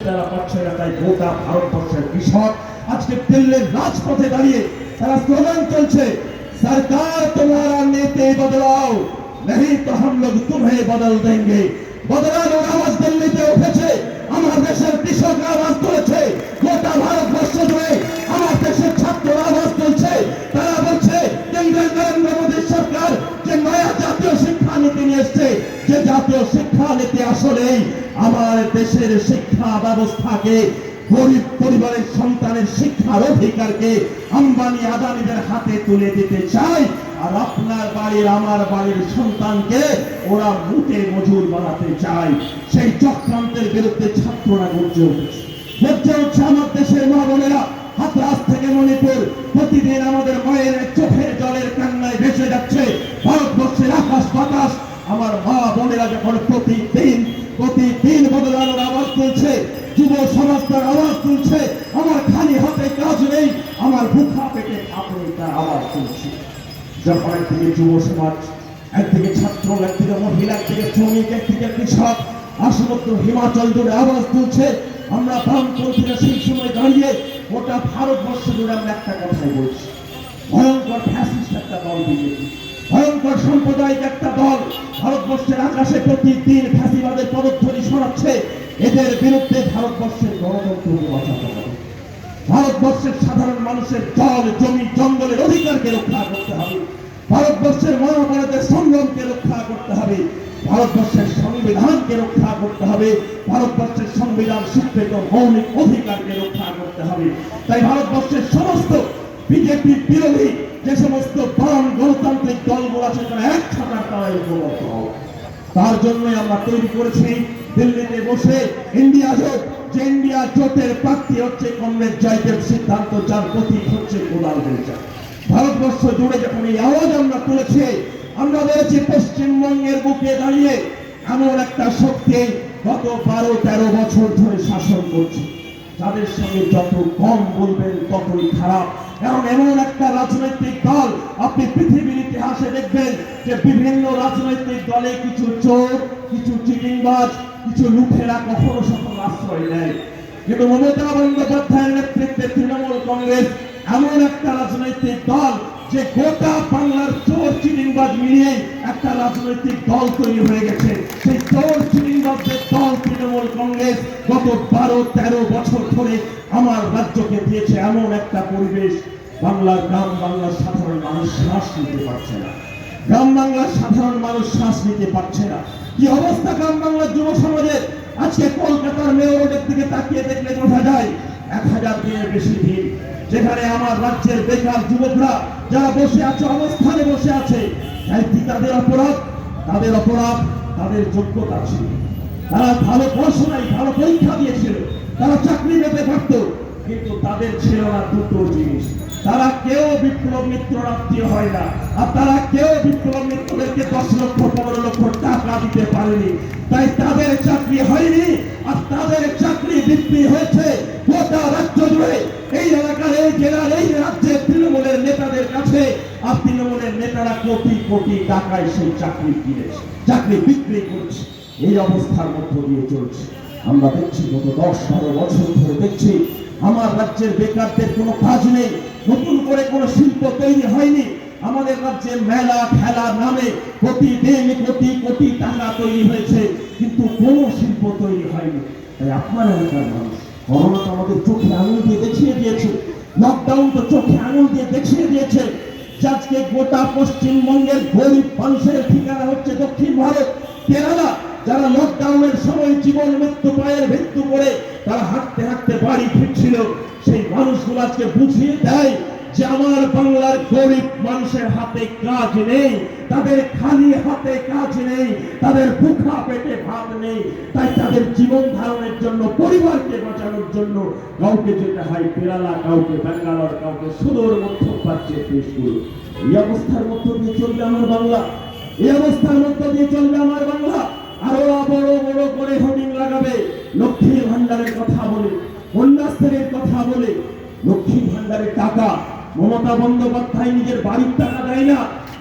তারা পাচ্ছে না। তাই গোটা ভারতবর্ষের কৃষক আজকে দিল্লির রাজপথে দাঁড়িয়ে তারা স্লোগান চলছে, সরকার তোমারা নেতে বদলাও, नहीं तो हम लोग तुम्हें बदल देंगे। বদলানোর আওয়াজ দিল্লিতে উঠেছে, আমার দেশের কৃষকরা আওয়াজ তুলেছে, গোটা ভারতবর্ষ জুড়ে আমার দেশের ছাত্ররা আওয়াজ তুলছে। তারা বলছে কেন্দ্রের নরেন্দ্র মোদী সরকার যে নয়া জাতীয় শিক্ষা নীতি নিয়ে এসছে, যে জাতীয় শিক্ষা নীতি আসলেই আমার দেশের শিক্ষা ব্যবস্থাকে, গরিব পরিবারের সন্তানের শিক্ষার অধিকারকে আম্বানি আদানিদের হাতে তুলে দিতে চায়। আর আপনার বাড়ির আমার বাড়ির সন্তানকে ওরা মুটে মজুর বানাতে চায়। সেই চক্রান্তের বিরুদ্ধে ছাত্ররা গর্জে উঠেছে। আমার দেশের মা বোনেরা হাতরাস থেকে মণিপুর প্রতিদিন আমাদের মায়ের চোখের জলের কান্নায় ভেসে যাচ্ছে ভারতবর্ষের আকাশ বাতাস। আমার মা বোনেরা যখন প্রতিদিন বদলানোর আওয়াজ তুলছে, যুব সমাজ তার আওয়াজ তুলছে, আমার খালি হাতে কাজ নেই, আমার ভুখা পেটে খাবো তার আওয়াজ তুলছে। যখন একদিকে যুব সমাজ, একদিকে ছাত্র, একদিকে মহিলা, একদিকে শ্রমিক, একদিকে কৃষক সমগ্র হিমাচল জুড়ে আওয়াজ তুলছে, আমরা বামপন্থীরা সেই সময় দাঁড়িয়ে গোটা ভারতবর্ষ জুড়ে আমরা একটা কথাই বলছি, ভয়ঙ্কর ফ্যাসিস্ট একটা দল বিজেপি, ভয়ঙ্কর সাম্প্রদায়িক একটা দল ভারতবর্ষের আকাশে প্রতিদিন ফ্যাসিবাদের পদধ্বনি শোনাচ্ছে। এদের বিরুদ্ধে ভারতবর্ষের গণতন্ত্রকে বাঁচাতে হবে, ভারতবর্ষের সাধারণ মানুষের জল জমি জঙ্গলের অধিকারকে রক্ষা করতে হবে, ভারতবর্ষের মানবতার সংগ্রামকে রক্ষা করতে হবে, ভারতবর্ষের সংবিধানকে রক্ষা করতে হবে, ভারতবর্ষের সংবিধান স্বীকৃত মৌলিক অধিকারকে রক্ষা করতে হবে। তাই ভারতবর্ষের সমস্ত বিজেপি বিরোধী যে সমস্ত বাম গণতান্ত্রিক দলগুলো আছে তারা এক ছাতার তলায় উপলব্ধ হবে। তার জন্যই আমরা তৈরি করেছি দিল্লিতে বসে ইন্ডিয়া জোট, যে ইন্ডিয়া জোটের প্রার্থী হচ্ছে কংগ্রেস জয়দেব সিদ্ধান্ত, যার প্রতীক হচ্ছে কোদাল বেলচা। ভারতবর্ষ জুড়ে যখন এই আওয়াজ আমরা তুলেছি, আমরা বলেছি পশ্চিমবঙ্গের বুকে দাঁড়িয়ে এমন একটা শক্তি গত 12-13 বছর ধরে শাসন করছে, যাদের সঙ্গে যত কম বলবেন ততই খারাপ। কারণ এমন একটা রাজনৈতিক দল, আপনি পৃথিবীর ইতিহাসে দেখবেন যে বিভিন্ন রাজনৈতিক দলে কিছু চোর, কিছু চিটিংবাজ, কিছু লুঠেরা কখনো সফল আশ্রয় নেয়, কিন্তু মমতা বন্দ্যোপাধ্যায়ের নেতৃত্বে তৃণমূল কংগ্রেস এমন একটা রাজনৈতিক দল যে গোটা বাংলার চোর চিটিংবাজ মিলিয়ে একটা রাজনৈতিক দল তৈরি হয়ে গেছে। সেই চোর চিটিংবাজদের দল তৃণমূল কংগ্রেস গত 12-13 বছর ধরে আমার রাজ্যকে দিয়েছে এমন একটা পরিবেশ, বাংলার গ্রাম বাংলার সাধারণ মানুষ শ্বাস নিতে পারছে না, গ্রাম বাংলার সাধারণ মানুষ শ্বাস নিতে পারছে না। কি অবস্থা গ্রাম বাংলার যুব সমাজের? আজকে কলকাতার মেয়র রোডের দিকে তাকিয়ে দেখলে বোঝা যায় 1000 দিনের বেশি ভিড়। যেখানে আমার রাজ্যের বেকার যুবকরা যারা বসে আছে, অবস্থানে বসে আছে, তাদের অপরাধ তাদের যোগ্যতা ছিল, তারা ভালো পড়াশোনায় ভালো পরীক্ষা দিয়েছিল, তারা চাকরি পেতে পারত, কিন্তু তাদের ছিল না দুটো জিনিস, তারা কেউ বিপ্লব মিত্র আত্মীয় হয় না, আর তারা কেউ বিপ্লব মিত্রদেরকে 10 লক্ষ 15 লক্ষ টাকা দিতে পারেনি। তাই তাদের চাকরি হয়নি, আর তাদের চাকরি বিক্রি হয়েছে গোটা রাজ্য জুড়ে, এই এলাকার, এই জেলার, এই রাজ্যের তৃণমূলের নেতাদের কাছে। আর তৃণমূলের নেতারা কোটি কোটি টাকায় সেই চাকরি কিনেছে, চাকরি বিক্রি করছে। এই অবস্থার মধ্য দিয়ে চলছে। আমরা দেখছি গত 10-12 বছর ধরে দেখছি আমার রাজ্যের বেকারদের কোনো কাজ নেই, নতুন করে কোনো শিল্প তৈরি হয়নি। আমাদের রাজ্যে মেলা খেলার নামে প্রতিদিন কোটি কোটি টাকা তৈরি হয়েছে, কিন্তু কোনো শিল্প তৈরি হয়নি। তাই আপনার এলাকার মানুষ, করোনা তো আমাদের চোখে আঙুল দিয়ে দেখিয়ে দিয়েছে, লকডাউন তো চোখে আঙুল দিয়ে দেখিয়ে দিয়েছে। আজকে গোটা পশ্চিমবঙ্গের গরিব মানুষের ঠিকানা হচ্ছে দক্ষিণ ভারত, কেরালা, যারা লকডাউনের সময় জীবন মৃত্যু পায়ের মৃত্যু করে তারা হাঁটতে হাঁটতে বাড়ি ফিরছিল, সেই মানুষগুলো আজকে বুঝিয়ে দেয় যে আমার বাংলার গরিব মানুষের হাতে কাজ নেই, তাদের খালি হাতে কাজ নেই, তাদের ভুখা পেটে ভাত নেই। তাই তাদের জীবন ধারণের জন্য, পরিবারকে বাঁচানোর জন্য কাউকে যেতে হয় কেরালা, কাউকে ব্যাঙ্গালোর, কাউকে সুদূর মধ্যপ্রাচ্যের দেশগুলো। এই অবস্থার মধ্য দিয়ে চলবে আমার বাংলা, এই অবস্থার মধ্য দিয়ে চলবে আমার বাংলা। আরো বড় বড় করে হোর্ডিং লাগাবে, লক্ষ্মীর ভান্ডারের কথা বলে, কন্যাশ্রীর কথা বলে। লক্ষ্মীর ভান্ডারের টাকা মমতা বন্দ্যোপাধ্যায় নিজের বাড়ির টাকা দেয় না,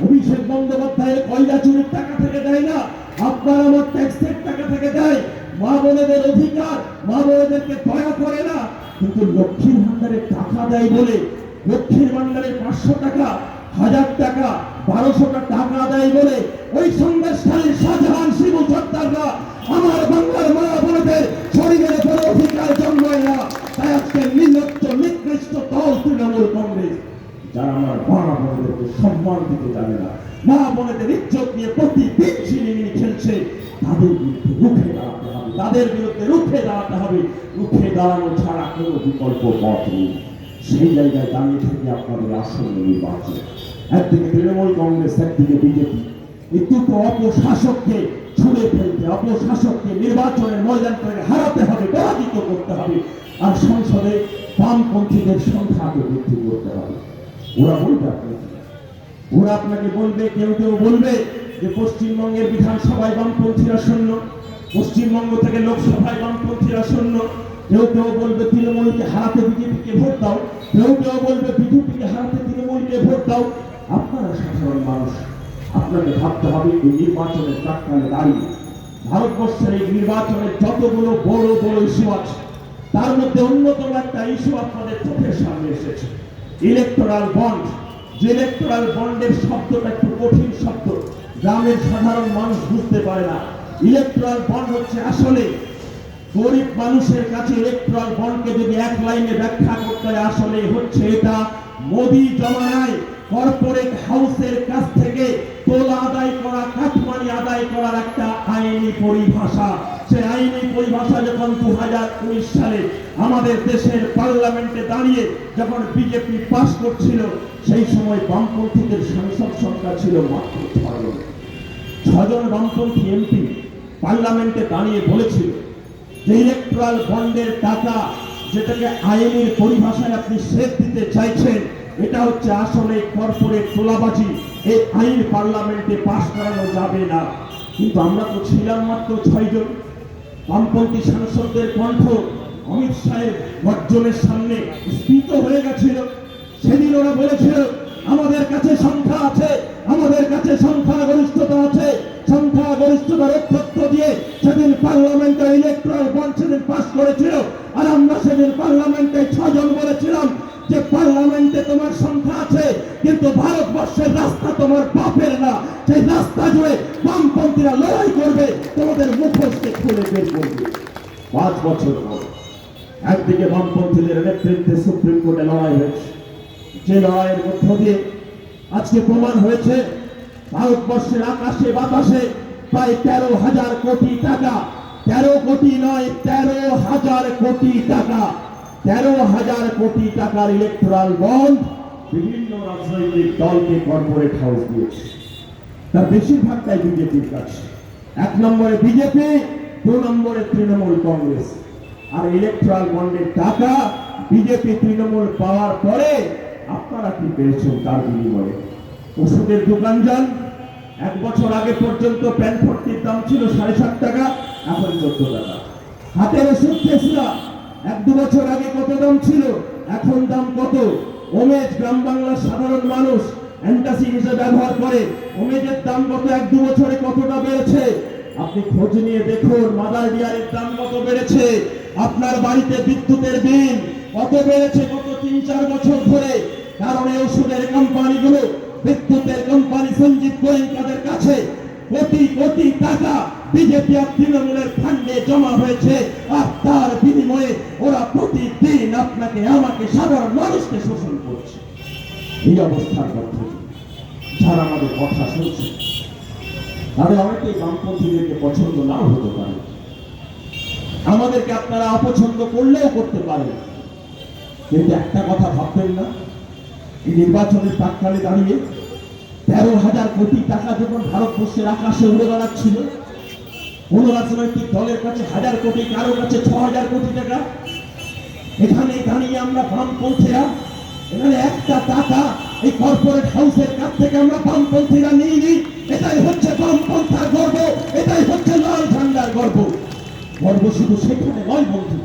অভিষেক বন্দ্যোপাধ্যায়ের কয়লা চুরির টাকা থেকে দেয় না, আপনার আমার ট্যাক্সের টাকা থেকে দেয়। মা বোনেদের অধিকার, মা বোনেদেরকে দয়া করে না, কিন্তু লক্ষ্মীর ভান্ডারে টাকা দেয় বলে, লক্ষ্মীর ভান্ডারে 500 টাকা, 1000 টাকা, 1200 টাকা দেয় বলে ওই সন্দেশখালী শাহজাহান শিবু সর্দাররা আমার বাংলার মা বোনেদের শরীরের উপর অধিকার জন্মায় না। তাই আজকে নির্লজ্জ নিকৃষ্ট দল তৃণমূল কংগ্রেস, যারা আমার মা বোনেদেরকে সম্মান দিতে জানে না, মা বোনেদের ইজ্জত নিয়ে প্রতিদিন ছিনিমিনি খেলছে, তাদের বিরুদ্ধে রুখে দাঁড়াতে হবে, তাদের বিরুদ্ধে রুখে দাঁড়াতে হবে। রুখে দাঁড়ানো ছাড়া কোনো বিকল্প পথ নেই। সেই জায়গায় দাঁড়িয়ে থেকে আপনাদের আসন্ন নির্বাচন, একদিকে তৃণমূল কংগ্রেস, একদিকে বিজেপি, এই দুটো অপশাসককে ছুড়ে ফেলতে, অপশাসককে নির্বাচনের ময়দান করে হারাতে হবে, পরাজিত করতে হবে। আর সংসদে বামপন্থীদের সংখ্যাকে বৃদ্ধি করতে হবে। ওরা বলবে ওরা আপনাকে বলবে, কেউ কেউ বলবে যে পশ্চিমবঙ্গের বিধানসভায় বামপন্থীরা শূন্য, পশ্চিমবঙ্গ থেকে লোকসভায় বামপন্থীরা শূন্য। কেউ কেউ বলবে তৃণমূলকে হারাতে বিজেপিকে ভোট দাও, কেউ কেউ বলবে বিজেপিকে হারাতে তৃণমূলকে ভোট দাও। আপনারা সাধারণ মানুষ, আপনাকে ভাবতে হবে এই নির্বাচনের প্রাক্কালে দাঁড়িয়ে ভারতবর্ষের এই নির্বাচনের যতগুলো বড় বড় ইস্যু আছে, তার মধ্যে অন্যতম একটা ইস্যু আপনাদের চোখের সামনে এসেছে, ইলেকটোরাল বন্ড। যে ইলেকটোরাল বন্ডের শব্দটা একটু কঠিন শব্দ, গ্রামের সাধারণ মানুষ বুঝতে পারে না। ইলেকটোরাল বন্ড হচ্ছে আসলে গরিব মানুষের কাছে ইলেকটোরাল বন্ডকে যদি এক লাইনে ব্যাখ্যা করতে হয়, আসলে হচ্ছে এটা মোদি জমানায় কর্পোরেট হাউসের কাছ থেকে তোলা আদায় করা, কাটমানি আদায় করার একটা আইনি পরিভাষা। সে আইনি পরিভাষা যখন 2019 সালে আমাদের দেশের পার্লামেন্টে দাঁড়িয়ে যখন বিজেপি পাস করছিল, সেই সময় বামপন্থীদের সংসদ সংখ্যা ছিল মাত্র 6 জন। 6 জন বামপন্থী এমপি পার্লামেন্টে দাঁড়িয়ে বলেছিল যে ইলেকট্রাল বন্ডের টাকা, যেটাকে আইনের পরিভাষায় আপনি শেষ দিতে চাইছেন, এটা হচ্ছে আসলে কর্পোরেট তোলাবাজি। এই আইন পার্লামেন্টে পাশ করানো যাবে না। কিন্তু আমরা তো ছিলাম মাত্র 6 জন। বামপন্থী সাংসদদের কণ্ঠ অমিত শাহের গর্জনের সামনে স্ফীত হয়ে গেছিল। সেদিন ওরা বলেছিল আমাদের কাছে সংখ্যা আছে, আমাদের কাছে সংখ্যাগরিষ্ঠতা আছে। সংখ্যাগরিষ্ঠতার অধ্যক্ষ দিয়ে সেদিন পার্লামেন্টে ইলেকট্রাল বন্ড সেদিন পাস করেছিল। আর আমরা সেদিন পার্লামেন্টে 6 জন বলেছিলাম যে পার্লামেন্টে তোমার সংখ্যা আছে, কিন্তু ভারতবর্ষের রাস্তা তোমার বাপের না। সেই রাস্তা জুড়ে বামপন্থীরা লড়াই করবে, তোমাদের মুখোশকে খুলে বের করবে। 5 বছর পর একদিকে বামপন্থীদের নেতৃত্বে সুপ্রিম কোর্টে লড়াই হয়েছে। যে লড়াইয়ের মধ্য দিয়ে আজকে প্রমাণ হয়েছে ভারতবর্ষের আকাশে বাতাসে প্রায় 13,000 কোটি টাকা, 13 কোটি নয়, 13,000 কোটি টাকা, 13,000 কোটি টাকার ইলেকট্রাল বন্ড বিভিন্ন রাজনৈতিক দলকে কর্পোরেট হাউস দিয়েছে। তার বেশিরভাগটাই বিজেপির কাছে। 1 নম্বরে বিজেপি, 2 নম্বরে তৃণমূল কংগ্রেস। আর ইলেকট্রাল বন্ডের টাকা বিজেপি তৃণমূল পাওয়ার পরে আপনারা কি পেয়েছেন তার বিনিময়ে? ওষুধের দোকান যান, 1 বছর আগে পর্যন্ত প্যান ভর্তির দাম ছিল 7.5 টাকা, এখন 14 টাকা। হাতের ওষুধ খেসরা 1-2 বছর আগে কত দাম ছিল, এখন দাম কত? ওমেজ গ্রাম বাংলার সাধারণ মানুষ অ্যান্টাসিড হিসেবে ব্যবহার করে, ওমেজের দাম কত 1-2 বছরে কতটা বেড়েছে? আপনি খোঁজ নিয়ে দেখুন মাদার ডিয়ারের দাম কত বেড়েছে, আপনার বাড়িতে বিদ্যুতের বিল কত বেড়েছে গত 3-4 বছর ধরে। কারণ এই ওষুধের কোম্পানিগুলো, বিদ্যুতের কোম্পানি সঞ্জীব গোয়েঙ্কাদের কাছে কোটি কোটি টাকা বিজেপি আর তৃণমূলের ফান্ডে জমা হয়েছে। আর তার বিনিময়ে ওরা প্রতিদিন আপনাকে, আমাকে, সাধারণ মানুষকে শোষণ করছে। এই অবস্থার মধ্যে যারা আমাদের কথা শুনছে তাদের অনেকেই বামপন্থীদেরকে পছন্দ নাও হতে পারে, আমাদেরকে আপনারা অপছন্দ করলেও করতে পারেন। কিন্তু একটা কথা ভাববেন না, এই নির্বাচনের প্রাক্কালে দাঁড়িয়ে 13,000 কোটি টাকা যখন ভারতবর্ষের আকাশে উড়ে বেড়াচ্ছিল, কোন রাজনৈতিক দলের কাছে 1,000 কোটি, কারো কাছে 6,000 কোটি টাকা, এখানে দাঁড়িয়ে আমরা বামপন্থীরা এখানে একটা টাকা এই কর্পোরেট হাউসের কাছ থেকে আমরা বামপন্থীরা নিইনি। এটাই হচ্ছে বামপন্থার গর্ব, এটাই হচ্ছে লাল ঝান্ডার গর্ব। গর্ব শুধু সেখানে নয় বন্ধু,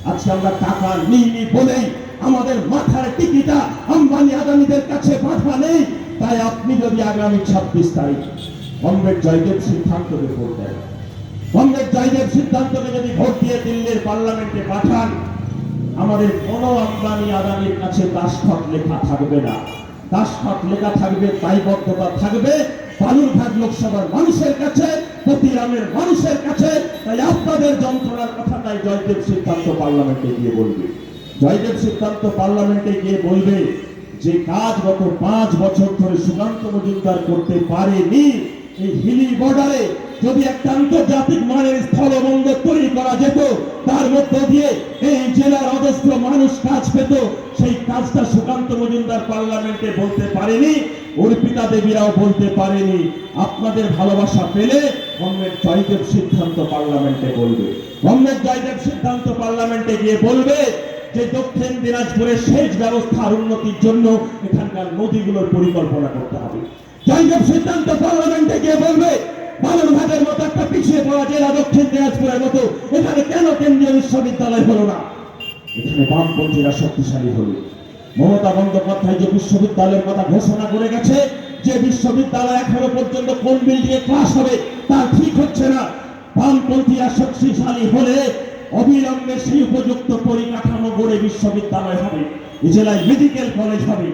আজকে আমরা টাকা নিইনি বলেই আমাদের মাথার টিকিটা আম্বানি আদানিদের কাছে বাঁধা নেই। তাই আপনি যদি আগামী 26 তারিখ কমরেড জয়দেব সিদ্ধান্ত বের দেন, কমরেড জয়দেব সিদ্ধান্তকে যদি ভোট দিয়ে দিল্লির পার্লামেন্টে পাঠান, আমাদের কোনো আমদানি আদানির কাছে দাসখত লেখা থাকবে না। দাসখত লেখা থাকবে, দায়বদ্ধতা থাকবে বালুরঘাট লোকসভার মানুষের কাছে, প্রতিরামের মানুষের কাছে। তাই আপনাদের যন্ত্রণার কথাটাই জয়দেব সিদ্ধান্ত পার্লামেন্টে গিয়ে বলবে। জয়দেব সিদ্ধান্ত পার্লামেন্টে গিয়ে বলবে যে কাজ গত 5 বছর ধরে সুকান্ত মজুমদার করতে পারেনি, এই হিলি বর্ডারে যদি একটা আন্তর্জাতিক মানের স্থলবন্দর তৈরি করা যেত, তার মধ্য দিয়ে এই জেলার অজস্র মানুষ কাজ পেত, সেই কাজটা সুকান্ত মজুমদার পার্লামেন্টে বলতে পারেনি, অর্পিতা দেবীরাও বলতে পারেনি। আপনাদের ভালোবাসা পেলে কমরেড জয়দেব সিদ্ধান্ত পার্লামেন্টে বলবে। কমরেড জয়দেব সিদ্ধান্ত পার্লামেন্টে গিয়ে বলবে যে দক্ষিণ দিনাজপুরের সেচ ব্যবস্থার উন্নতির জন্য এখানকার নদীগুলোর পরিকল্পনা করতে হবে। জয়দেব সিদ্ধান্ত পার্লামেন্টে গিয়ে বলবে বালুরঘাটের মতো একটা পিছিয়ে পড়া জেলা দক্ষিণ দিনাজপুরের মতো এখানে কেন কেন্দ্রীয় বিশ্ববিদ্যালয় হলো না? এখানে বামপন্থীরা শক্তিশালী হলো। মমতা বন্দ্যোপাধ্যায় যে বিশ্ববিদ্যালয়ের কথা ঘোষণা করে গেছে, যে বিশ্ববিদ্যালয় এখনো পর্যন্ত কোন বিল্ডিং এ ক্লাস হবে তা ঠিক হচ্ছে না। বামপন্থীরা শক্তিশালী হলে অবিলম্বে সেই উপযুক্ত পরিকাঠামো গড়ে বিশ্ববিদ্যালয় হবে, এই জেলায় মেডিকেল কলেজ হবে।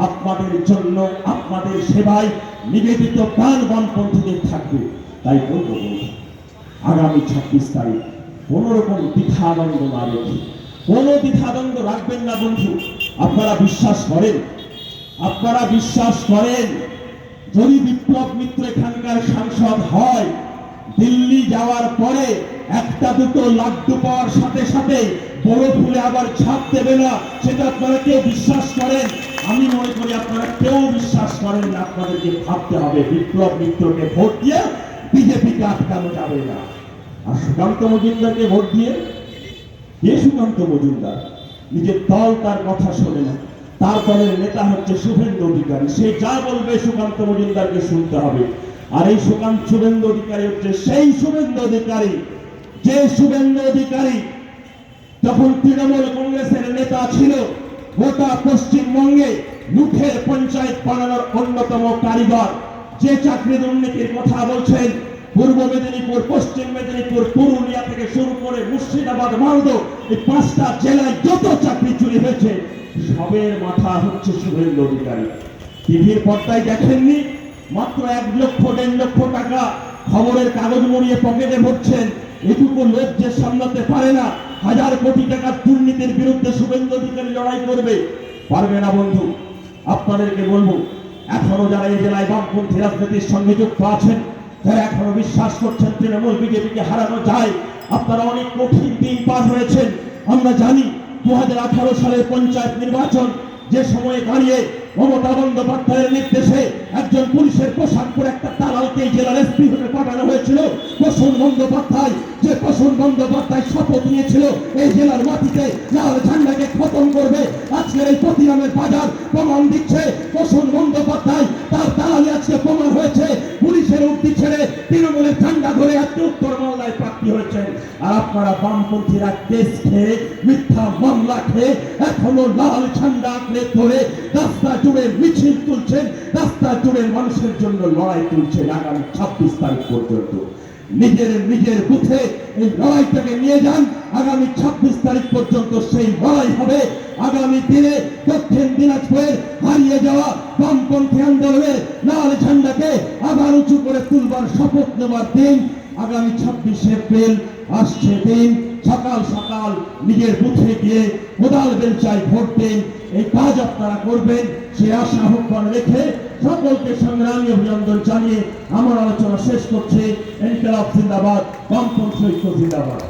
আপনাদের জন্য, আপনাদের সেবায় নিবেদিত প্রাণ বামপন্থীদের থাকবে। তাই বলবো আগামী 26 তারিখ কোনো রকম দ্বিধাদ্বন্দ্ব না রেখে, কোনো দ্বিধাদ্বন্দ্ব রাখবেন না বন্ধু। আপনারা বিশ্বাস করেন, আপনারা বিশ্বাস করেন যদি বিপ্লব মিত্র এখানকার সাংসদ হয়, দিল্লি যাওয়ার পরে একটা দুটো লাড্ডু পাওয়ার সাথে সাথে বড় ফুলে আবার ছাপ দেবে না, সেটা আপনারা কেউ বিশ্বাস করেন? আমি মনে করি আপনারা কেউ বিশ্বাস করেন না। আপনাদেরকে ভাবতে হবে বিপ্লব মিত্রকে ভোট দিয়ে বিজেপিকে আটকানো যাবে না। আর সুকান্ত মজুমদারকে ভোট দিয়ে, কে সুকান্ত মজুমদার? নিজের দল তার কথা শোনে না। তারপরে নেতা হচ্ছে শুভেন্দু অধিকারী, সে যা বলবে সুকান্ত মজুমদারকে শুনতে হবে। আর এই শুভেন্দু অধিকারী হচ্ছে সেই শুভেন্দু অধিকারী, যে শুভেন্দু অধিকারী যখন তৃণমূল কংগ্রেসের নেতা ছিল, গোটা পশ্চিমবঙ্গে লুঠের পঞ্চায়েত বানানোর অন্যতম কারিগর, যে চাকরি দুর্নীতির কথা বলছেন পূর্ব মেদিনীপুর, পশ্চিম মেদিনীপুর, পুরুলিয়া থেকে শুরু করে মুর্শিদাবাদ, মালদহ, এই 5টা জেলায় যত চাকরি চুরি হয়েছে সবের মাথা হচ্ছে শুভেন্দু অধিকারী। টিভির পর্দায় দেখেননি? মাত্র 1 লক্ষ 1.5 লক্ষ টাকা খবরের কাগজ মরিয়ে পকেটে ভরছেন। এটুকু লোক যে সামলাতে পারে না, 1000 কোটি টাকার দুর্নীতির বিরুদ্ধে শুভেন্দু অধিকারী লড়াই করবে? পারবে না বন্ধু। আপনাদেরকে বলবো, এখনো যারা এই জেলায় বামপন্থী রাজনীতির সঙ্গে যুক্ত আছেন, যারা এখনো বিশ্বাস করছেন তৃণমূল বিজেপিকে হারানো যায়, আপনারা অনেক কঠিন দিন পার হয়েছেন। আমরা জানি 2018 সালের পঞ্চায়েত নির্বাচন, যে সময়ে দাঁড়িয়ে মমতা বন্দ্যোপাধ্যায়ের নির্দেশে একজন পুলিশের পোশাক পরে একটা দালালকে জেলার এসপি হতে পাঠানো হয়েছিল। প্রসূন বন্দ্যোপাধ্যায়, যে প্রসূন বন্দ্যোপাধ্যায় শপথ নিয়েছিল এই জেলার মাটিতে লাল ঝান্ডাকে খতম করবে, আজকের এই প্রতিরামের বাজার প্রমাণ দিচ্ছে প্রসূন বন্দ্যোপাধ্যায় তার দালালি আজকে প্রমাণ হয়েছে। পুলিশের উক্তি ছেড়ে তৃণমূলের ঝান্ডা ধরে আজকে উত্তর মামলায় প্রাপ্তি হয়েছেন। আর আপনারা বামপন্থীরা কেস খেয়ে, মিথ্যা মামলা খেয়ে এখনো লাল ঝান্ডা আঁকড়ে ধরে রাস্তা জুড়ে মিছিল তুলছেন, রাস্তা জুড়ে মানুষের জন্য লড়াই তুলছেন। আগামী 26 তারিখ পর্যন্ত নিজের বুথে এই লড়াইটাকে নিয়ে যান। আগামী 26 তারিখ পর্যন্ত সেই লড়াই হবে। আগামী দিনে দক্ষিণ দিনাজপুরের হারিয়ে যাওয়া বামপন্থী আন্দোলনের লাল ঝান্ডাকে আবার উঁচু করে তুলবার শপথ নেওয়ার দিন আগামী 26 এপ্রিল আসছে। দিন সকাল সকাল নিজের বুথে গিয়ে কোদাল বেলচায় ভোট দিন। এই কাজ আপনারা করবেন, সে আশা আহ্বান রেখে সকলকে সংগ্রামী অভিনন্দন জানিয়ে আমার আলোচনা শেষ করছে। ইনকিলাব জিন্দাবাদ, বামপন্থী ঐক্য জিন্দাবাদ।